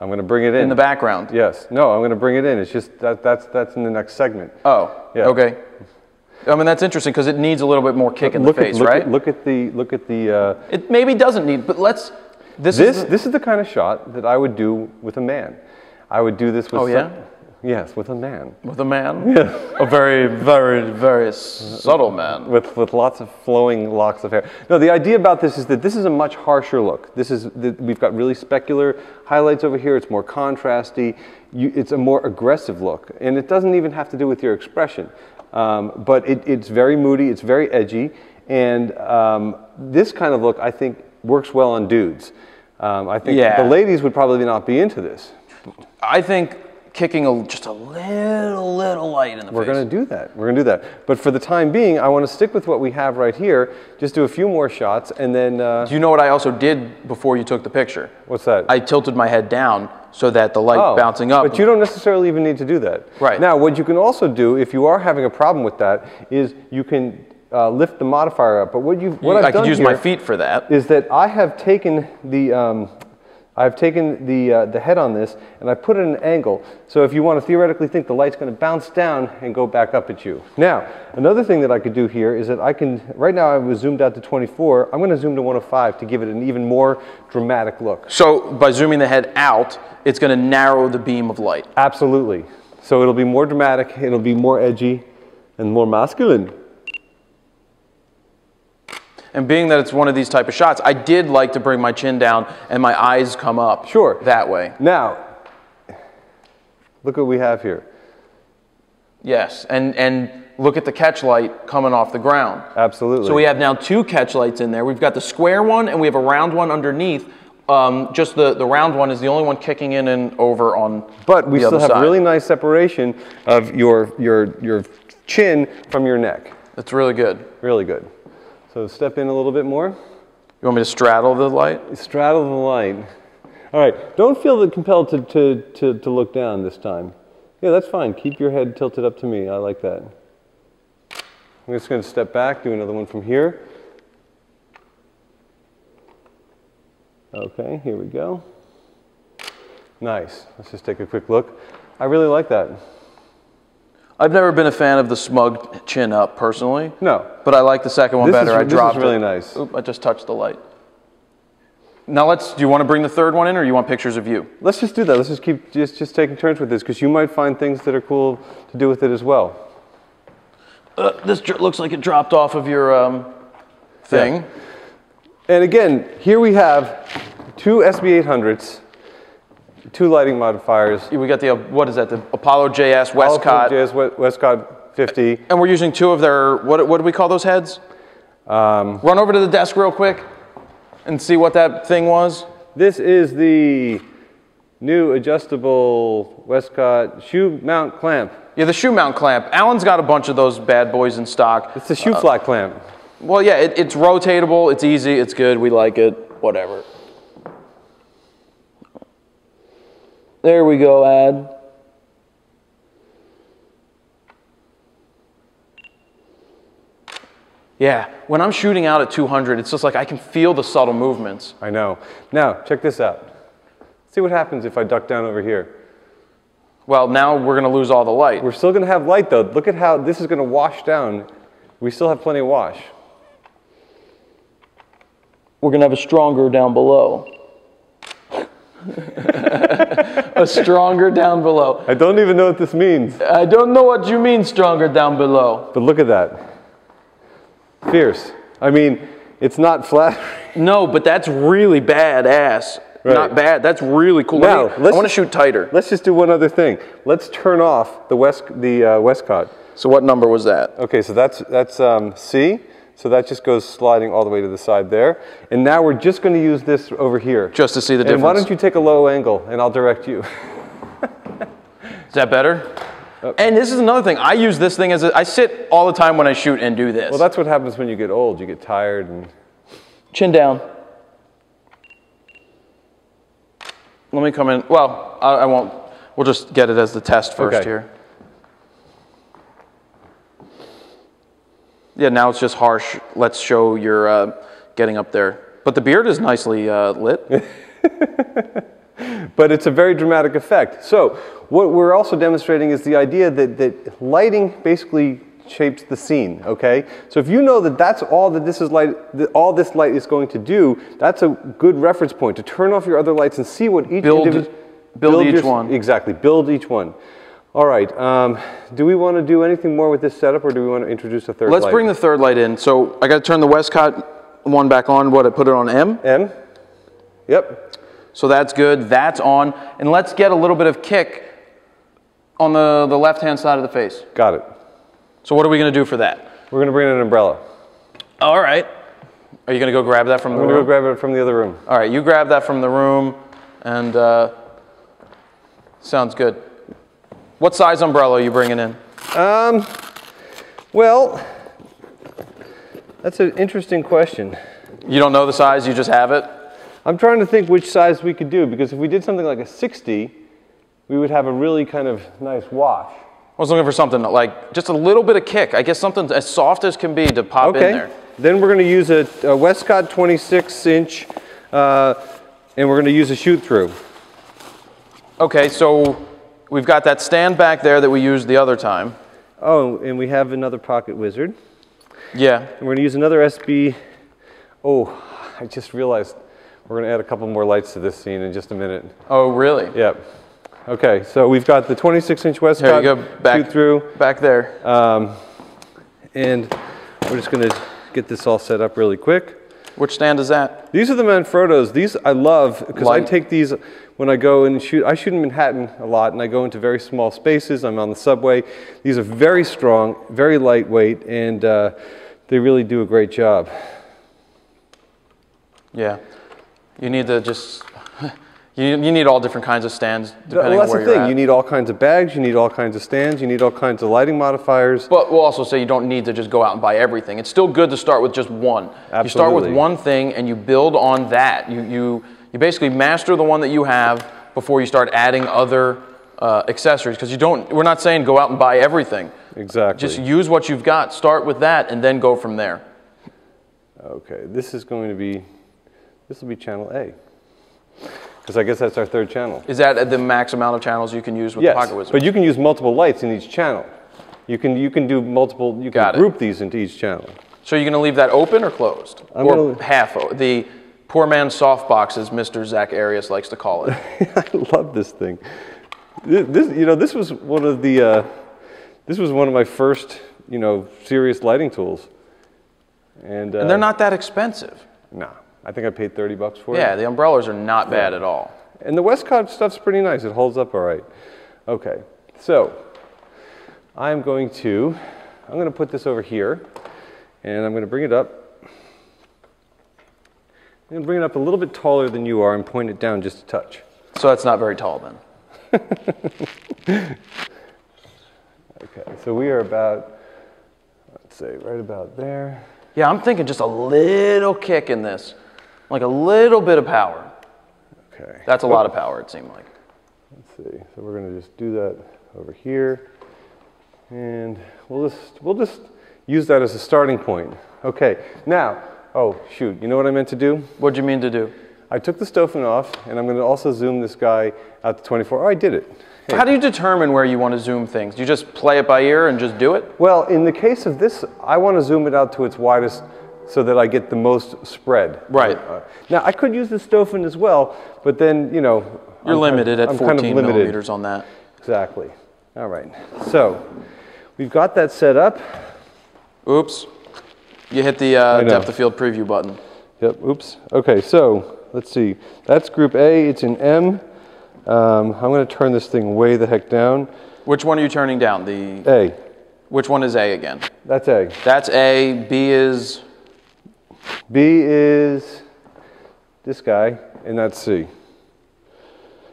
I'm going to bring it in. In the background? Yes. No, I'm going to bring it in. It's just that's in the next segment. Oh, yeah. Okay. I mean, that's interesting because it needs a little bit more kick in the face, right? Look at the... It maybe doesn't need, but let's... This is the kind of shot that I would do with a man. I would do this with... Oh, yeah? Yes, with a man. With a man? Yeah. A very, very, very subtle man. With lots of flowing locks of hair. No, the idea about this is that this is a much harsher look. We've got really specular highlights over here. It's more contrasty. It's a more aggressive look. And it doesn't even have to do with your expression. But it's very moody. It's very edgy. And this kind of look, I think, works well on dudes. I think the ladies would probably not be into this. I think kicking just a little light in the face. We're going to do that. We're going to do that. But for the time being, I want to stick with what we have right here, just do a few more shots, and then... Do you know what I also did before you took the picture? What's that? I tilted my head down so that the light bouncing up... But you don't necessarily even need to do that. Right. Now, what you can also do, if you are having a problem with that, is you can lift the modifier up. But what I've done I could use here my feet for that. Is that I have taken the I've taken the head on this and I put it at an angle. So if you want to theoretically think the light's going to bounce down and go back up at you. Now, another thing that I could do here is that I can, right now I was zoomed out to 24, I'm going to zoom to 105 to give it an even more dramatic look. So by zooming the head out, it's going to narrow the beam of light. Absolutely. So it'll be more dramatic, it'll be more edgy and more masculine. And being that it's one of these type of shots, I did like to bring my chin down and my eyes come up. Sure. That way. Now, look what we have here. Yes, and look at the catch light coming off the ground. Absolutely. So we have now 2 catch lights in there. We've got the square one and we have a round one underneath. Just the round one is the only one kicking in and over on the other side. But we still have really nice separation of your chin from your neck. That's really good. Really good. So step in a little bit more. You want me to straddle the light? Straddle the light. All right, don't feel compelled to look down this time. Yeah, that's fine. Keep your head tilted up to me. I like that. I'm just going to step back, do another one from here. Okay, here we go. Nice. Let's just take a quick look. I really like that. I've never been a fan of the smug chin up personally. No. But I like the second one better. I dropped it. This is really nice. Oop, I just touched the light. Now do you want to bring the third one in or you want pictures of you? Let's just do that. Let's just keep just taking turns with this because you might find things that are cool to do with it as well. This looks like it dropped off of your thing. Yeah. And again, here we have 2 SB800s. 2 lighting modifiers. We got the, what is that, the Apollo JS Westcott. Apollo JS Westcott 50. And we're using 2 of their, what do we call those heads? Run over to the desk real quick and see what that thing was. This is the new adjustable Westcott shoe mount clamp. Yeah, the shoe mount clamp. Alan's got a bunch of those bad boys in stock. It's the shoe flat clamp. Well, yeah, it's rotatable, it's easy, it's good, we like it, whatever. There we go, Ad. Yeah, when I'm shooting out at 200, it's just like I can feel the subtle movements. I know. Now, check this out. See what happens if I duck down over here. Well, now we're going to lose all the light. We're still going to have light, though. Look at how this is going to wash down. We still have plenty of wash. We're going to have a stronger down below. A stronger down below. I don't even know what this means. I don't know what you mean, stronger down below. But look at that. Fierce. I mean, it's not flat. No, but that's really badass. Right. Not bad. That's really cool. Now, I want to shoot tighter. Let's just do one other thing. Let's turn off the Westcott. So what number was that? Okay, so that's C. So that just goes sliding all the way to the side there. And now we're just going to use this over here. Just to see the difference. And why don't you take a low angle and I'll direct you. Is that better? And this is another thing. I use this thing I sit all the time when I shoot and do this. Well, that's what happens when you get old. You get tired and... Chin down. Let me come in. Well, I won't. We'll just get it as the test first here. Yeah, now it's just harsh. Let's show your getting up there. But the beard is nicely lit. But it's a very dramatic effect. So what we're also demonstrating is the idea that lighting basically shapes the scene, okay? So if you know that that's all that this is all this light is going to do, that's a good reference point to turn off your other lights and see what each build each one. Exactly, build each one. All right, do we want to do anything more with this setup or do we want to introduce a third light? Let's bring the third light in. So I got to turn the Westcott one back on. What, I put it on M? M, yep. So that's good, that's on. And let's get a little bit of kick on the left-hand side of the face. Got it. So what are we going to do for that? We're going to bring in an umbrella. All right. Are you going to go grab that from the room? I'm going to go grab it from the other room. All right, you grab that from the room, and sounds good. What size umbrella are you bringing in? Well, that's an interesting question. You don't know the size, you just have it? I'm trying to think which size we could do, because if we did something like a 60, we would have a really kind of nice wash. I was looking for something like just a little bit of kick. I guess something as soft as can be to pop in there. Then we're going to use a Westcott 26-inch and we're going to use a shoot through. Okay, so we've got that stand back there that we used the other time. Oh, and we have another pocket wizard. Yeah. And we're going to use another SB. Oh, I just realized we're going to add a couple more lights to this scene in just a minute. Oh, really? Yep. Okay, so we've got the 26-inch Westcott there you go. Back, shoot through. Back there. And we're just going to get this all set up really quick. Which stand is that? These are the Manfrottos. These I love because I take these when I go and shoot. I shoot in Manhattan a lot, and I go into very small spaces. I'm on the subway. These are very strong, very lightweight, and they really do a great job. Yeah. You need to just... You need all different kinds of stands depending on where you're at. Well, that's the thing. You need all kinds of bags. You need all kinds of stands. You need all kinds of lighting modifiers. But we'll also say you don't need to just go out and buy everything. It's still good to start with just one. Absolutely. You start with one thing and you build on that. You basically master the one that you have before you start adding other accessories. Because we're not saying go out and buy everything. Exactly. Just use what you've got. Start with that and then go from there. Okay, this will be channel A. Because I guess that's our third channel. Is that the max amount of channels you can use with the Pocket Wizard? But you can use multiple lights in each channel. You can do multiple, you can group these into each channel. So you're going to leave that open or closed? Or half, the poor man's softbox, as Mr. Zach Arias likes to call it. I love this thing. This was one of my first, serious lighting tools. And they're not that expensive. No. I think I paid $30 for it. Yeah, the umbrellas are not bad at all. And the Westcott stuff's pretty nice. It holds up all right. Okay, so I'm going to put this over here, and I'm going to bring it up. I'm going to bring it up a little bit taller than you are and point it down just a touch. So that's not very tall then. Okay, so we are about, let's say, right about there. Yeah, I'm thinking just a little kick in this. Like a little bit of power. Okay. That's a lot of power, it seemed like. Let's see. So we're going to just do that over here. And we'll just use that as a starting point. Okay. Now, oh, shoot. You know what I meant to do? What'd you mean to do? I took the Stoffen off, and I'm going to also zoom this guy out to 24. Oh, I did it. Hey. How do you determine where you want to zoom things? Do you just play it by ear and just do it? Well, in the case of this, I want to zoom it out to its widest so that I get the most spread. Right. Now, I could use the Stoffen as well, but then, You're limited at 14 millimeters on that. Exactly. All right. So, we've got that set up. Oops. You hit the depth of field preview button. Yep, oops. Okay, so, let's see. That's group A. It's in M. I'm going to turn this thing way the heck down. Which one are you turning down? The A. Which one is A again? That's A. That's A. B is? B is this guy, and that's C.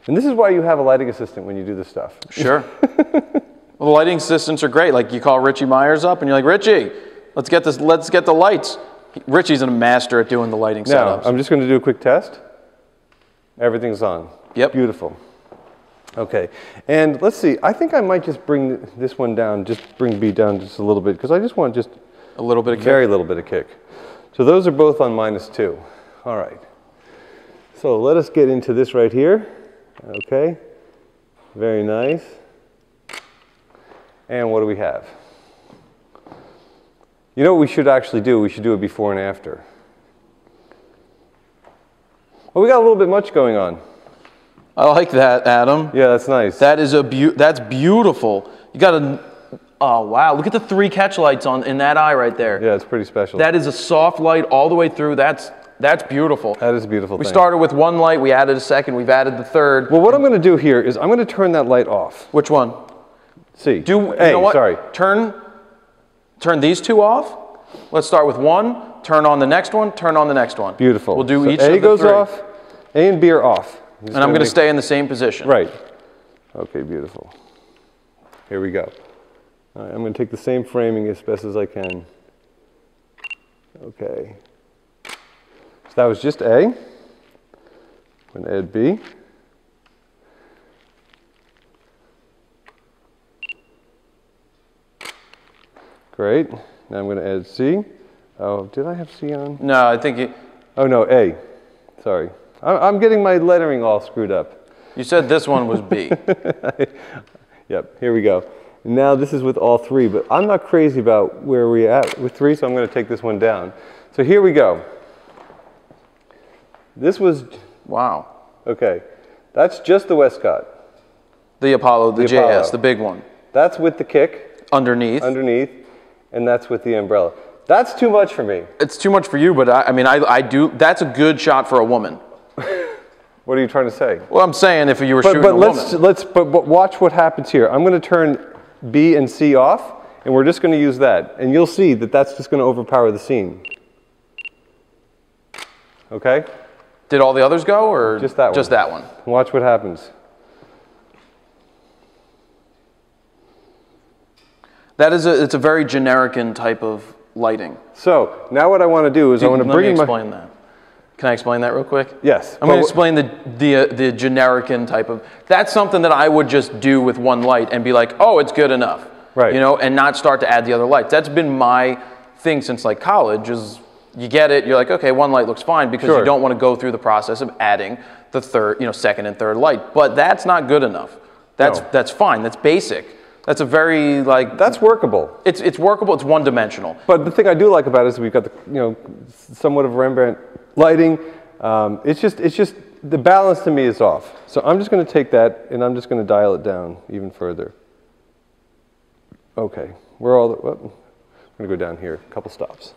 And this is why you have a lighting assistant when you do this stuff. Sure. Well, the lighting assistants are great. Like you call Richie Myers up and you're like, Richie, let's get the lights. Richie's a master at doing the lighting setups. Now, I'm just going to do a quick test. Everything's on. Yep. Beautiful. Okay, and let's see. I think I might just bring this one down, just bring B down just a little bit, because I just want just a little bit of kick. Very little bit of kick. So those are both on -2. All right. So let us get into this right here. Okay. Very nice. And what do we have? You know what we should actually do? We should do a before and after. Well, we got a little bit much going on. I like that, Adam. Yeah, that's nice. That is that's beautiful. You got a, oh wow, look at the 3 catch lights in that eye right there. Yeah, it's pretty special. That is a soft light all the way through. That's beautiful. That is a beautiful thing. We started with 1 light, we added a second, we've added the 3rd. Well, what I'm going to do here is I'm going to turn that light off. Which one? C. You know what? Sorry. Turn these 2 off. Let's start with 1, turn on the next one, turn on the next one. Beautiful. We'll do so each A of the goes 3. off, A and B are off. And I'm going to stay in the same position. Right. Okay, beautiful. Here we go. All right, I'm going to take the same framing as best as I can. Okay. So that was just A. I'm going to add B. Great. Now I'm going to add C. Oh, did I have C on? No, I think it... Oh, no, A. Sorry. I'm getting my lettering all screwed up. You said this one was B. Yep, here we go. Now this is with all three, but I'm not crazy about where we're at with three, so I'm going to take this one down. So here we go. This was... Wow. Okay, that's just the Westcott. The Apollo, the JS, the big one. That's with the kick. Underneath. Underneath, and that's with the umbrella. That's too much for me. It's too much for you, but I do, that's a good shot for a woman. What are you trying to say? Well, I'm saying if you were shooting a woman. But watch what happens here. I'm going to turn B and C off, and we're just going to use that. And you'll see that that's just going to overpower the scene. Okay? Did all the others go, or just that one? Just that one. Watch what happens. That is it's a very generic type of lighting. So now what I want to do is I want to bring in my... explain that. Can I explain that real quick? Yes. I'm going to explain the generic type of... That's something that I would just do with one light and be like, oh, it's good enough. Right. You know, and not start to add the other lights. That's been my thing since like college is you get it, you're like, okay, one light looks fine because you don't want to go through the process of adding the third, second and third light. But that's not good enough. That's fine. That's basic. That's a very that's workable. It's workable. It's one dimensional. But the thing I do like about it is we've got the somewhat of Rembrandt lighting. It's just the balance to me is off. So I'm just going to take that and I'm just going to dial it down even further. Okay, we're all. I'm going to go down here. A couple stops.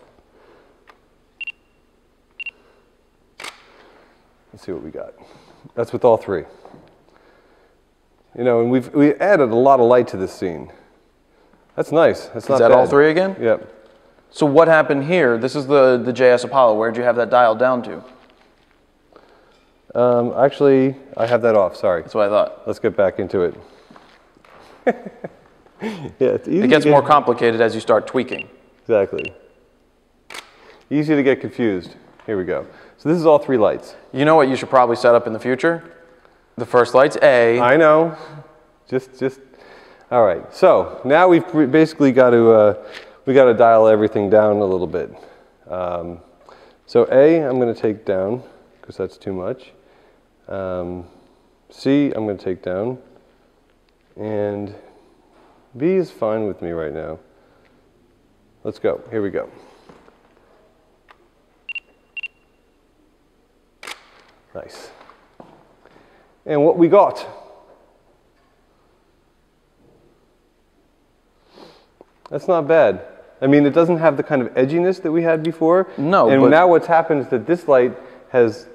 Let's see what we got. That's with all three. And we added a lot of light to this scene. That's nice. That's not bad. Is that all three again? Yep. So what happened here? This is the JS Apollo. Where did you have that dialed down to? Actually, I have that off. Sorry. That's what I thought. Let's get back into it. Yeah, it's easy. It gets more complicated as you start tweaking. Exactly. Easy to get confused. Here we go. So this is all three lights. You know what you should probably set up in the future? The first light's A. I know. Just. All right. So now we've basically got to dial everything down a little bit. So A, I'm going to take down because that's too much. C, I'm going to take down, and B is fine with me right now. Let's go. Here we go. Nice. And what we got? That's not bad. I mean, it doesn't have the kind of edginess that we had before. No. And now what's happened is that this light has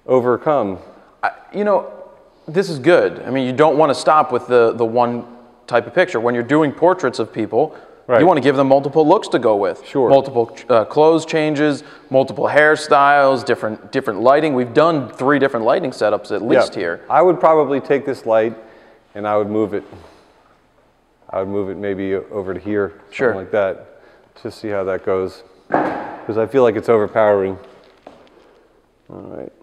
overcome. This is good. I mean, you don't want to stop with the one type of picture. When you're doing portraits of people, you want to give them multiple looks to go with. Sure. Multiple clothes changes, multiple hairstyles, different lighting. We've done 3 different lighting setups at least here. I would probably take this light and I would move it. I would move it maybe over to here, something like that. Just see how that goes. Because I feel like it's overpowering. All right.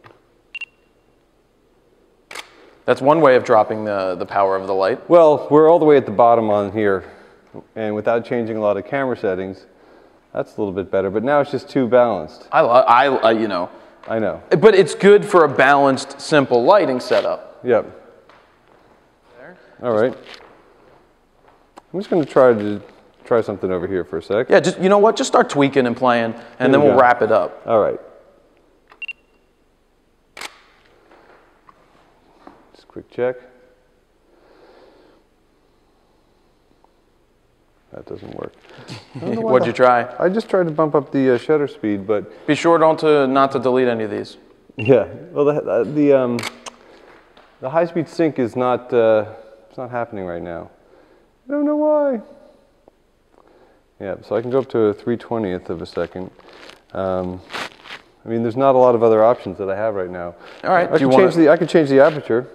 That's one way of dropping the power of the light. Well, we're all the way at the bottom on here. And without changing a lot of camera settings, that's a little bit better. But now it's just too balanced. I know. But it's good for a balanced, simple lighting setup. Yep. There. All right. I'm just going to try something over here for a sec. Yeah, you know what? Just start tweaking and playing, and then we'll wrap it up. All right. Just quick check. That doesn't work. What'd you try? I just tried to bump up the shutter speed, but... Be sure not to delete any of these. Yeah. Well, the high-speed sync is not, it's not happening right now. I don't know why. Yeah, so I can go up to a 3/20th of a second. I mean, there's not a lot of other options that I have right now. All right. I can change the aperture.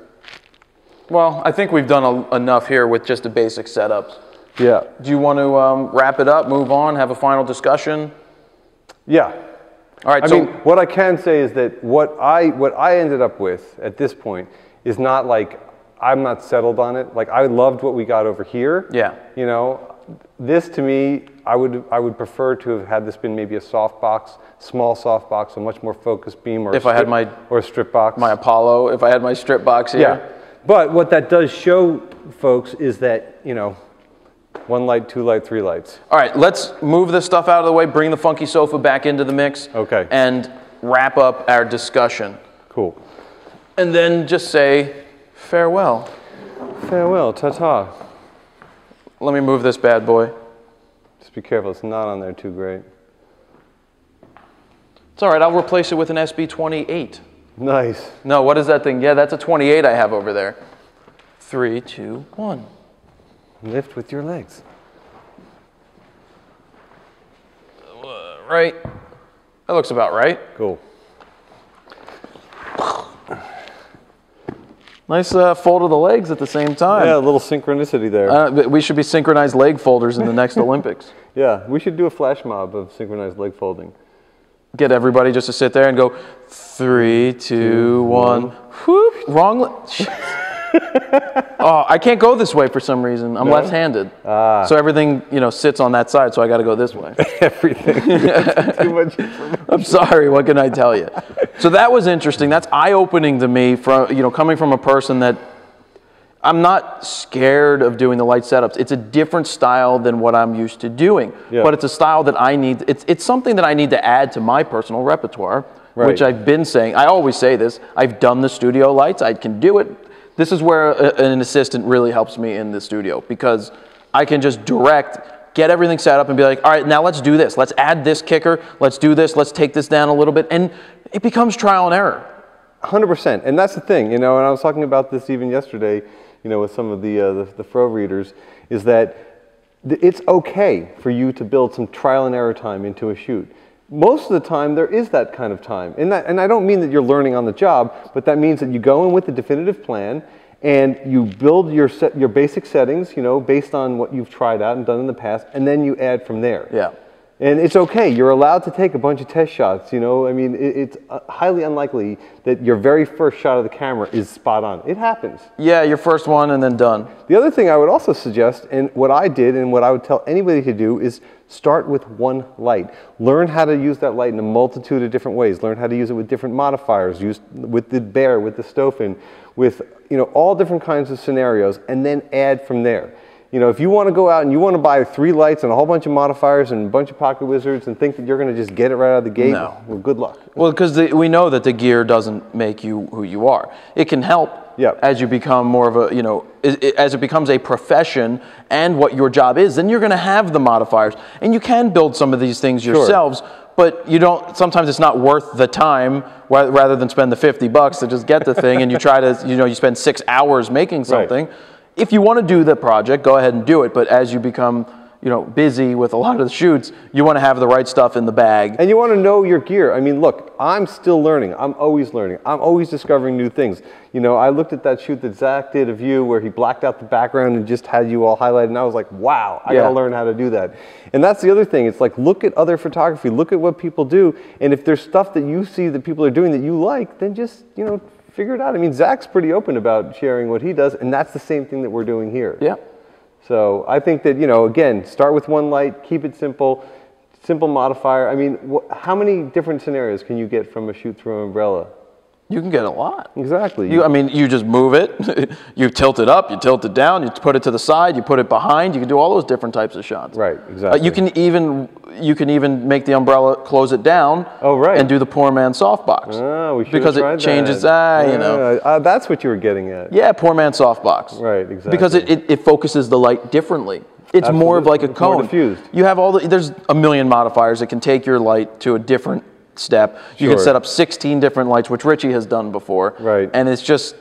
Well, I think we've done enough here with just the basic setups. Yeah. Do you want to wrap it up, move on, have a final discussion? Yeah. All right. I mean, what I can say is that what I ended up with at this point is not like I'm not settled on it. Like I loved what we got over here. Yeah. This to me, I would prefer to have had this been maybe a softbox, small softbox, a much more focused beam, or if I had my or a strip box. My Apollo, if I had my strip box here. Yeah, but what that does show, folks, is that, you know, 1 light, 2 light, 3 lights. All right, let's move this stuff out of the way, bring the funky sofa back into the mix. Okay. And wrap up our discussion. Cool. And then just say farewell. Farewell, ta-ta. Let me move this bad boy. Just be careful, it's not on there too great. It's all right, I'll replace it with an SB28. Nice. No, what is that thing? Yeah, that's a 28 I have over there. 3, 2, 1. Lift with your legs. Right. That looks about right. Cool. Nice fold of the legs at the same time. Yeah, a little synchronicity there. We should be synchronized leg folders in the next Olympics. Yeah, we should do a flash mob of synchronized leg folding. Get everybody just to sit there and go 3, 2, 1. Whoop, wrong leg. Oh, I can't go this way for some reason. I'm left-handed. So everything, you know, sits on that side, so I got to go this way. Everything. Too much information. I'm sorry, what can I tell you? So that was interesting. That's eye-opening to me, from, you know, coming from a person that I'm not scared of doing the light setups. It's a different style than what I'm used to doing, but it's a style that I need. It's something that I need to add to my personal repertoire, which I've been saying. I always say this. I've done the studio lights. I can do it. This is where an assistant really helps me in the studio, because I can just direct, get everything set up and be like, all right, now let's do this. Let's add this kicker. Let's do this. Let's take this down a little bit. And it becomes trial and error. 100%. And that's the thing, you know, and I was talking about this even yesterday, you know, with some of the Fro readers, is that it's okay for you to build some trial and error time into a shoot. Most of the time, there is that kind of time. And I don't mean that you're learning on the job, but that means that you go in with a definitive plan and you build your basic settings, you know, based on what you've tried out and done in the past, and then you add from there. Yeah. And it's okay. You're allowed to take a bunch of test shots, you know. I mean, it's highly unlikely that your very first shot of the camera is spot on. It happens. Yeah, your first one and then done. The other thing I would also suggest, and what I did and what I would tell anybody to do, is start with 1 light. Learn how to use that light in a multitude of different ways. Learn how to use it with different modifiers, use with the Bear, with the Stofin, with, you know, all different kinds of scenarios, and then add from there. You know, if you want to go out and you want to buy 3 lights and a whole bunch of modifiers and a bunch of pocket wizards and think that you're going to just get it right out of the gate, well, good luck. Well, because we know that the gear doesn't make you who you are. It can help as you become more of a, you know, as it becomes a profession and what your job is, then you're going to have the modifiers. And you can build some of these things yourselves, but you don't, sometimes it's not worth the time rather than spend the $50 to just get the thing and you try to, you know, you spend 6 hours making something. If you want to do the project, go ahead and do it. But as you become, you know, busy with a lot of the shoots, you want to have the right stuff in the bag. And you want to know your gear. I mean, look, I'm still learning. I'm always learning. I'm always discovering new things. You know, I looked at that shoot that Zach did of you where he blacked out the background and just had you all highlighted, and I was like, wow, I got to learn how to do that. And that's the other thing. It's like, look at other photography. Look at what people do. And if there's stuff that you see that people are doing that you like, then just, you know, figure it out. I mean, Zach's pretty open about sharing what he does, and that's the same thing that we're doing here. Yeah. So I think that, you know, again, start with 1 light, keep it simple, simple modifier. I mean, how many different scenarios can you get from a shoot through an umbrella? You can get a lot. Exactly. I mean, you just move it, you tilt it up, you tilt it down, you put it to the side, you put it behind, you can do all those different types of shots. Right, exactly. You can even make the umbrella, close it down, and do the poor man softbox. Oh, we should because have tried it changes, you know. That's what you were getting at. Yeah, poor man softbox. Right, exactly. Because it focuses the light differently. It's more of like a cone. More diffused. You have there's a million modifiers that can take your light to a different step. You can set up 16 different lights, which Richie has done before. Right. And it's just,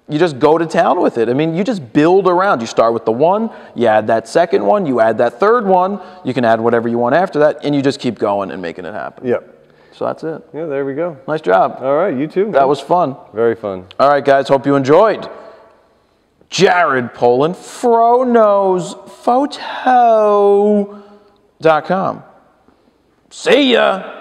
you just go to town with it. I mean, you just build around. You start with the 1, you add that second one, you add that third one, you can add whatever you want after that, and you just keep going and making it happen. Yep. So that's it. Yeah, there we go. Nice job. All right, you too. That was fun. Very fun. All right, guys, hope you enjoyed. Jared Polin, FroKnowsPhoto.com. See ya.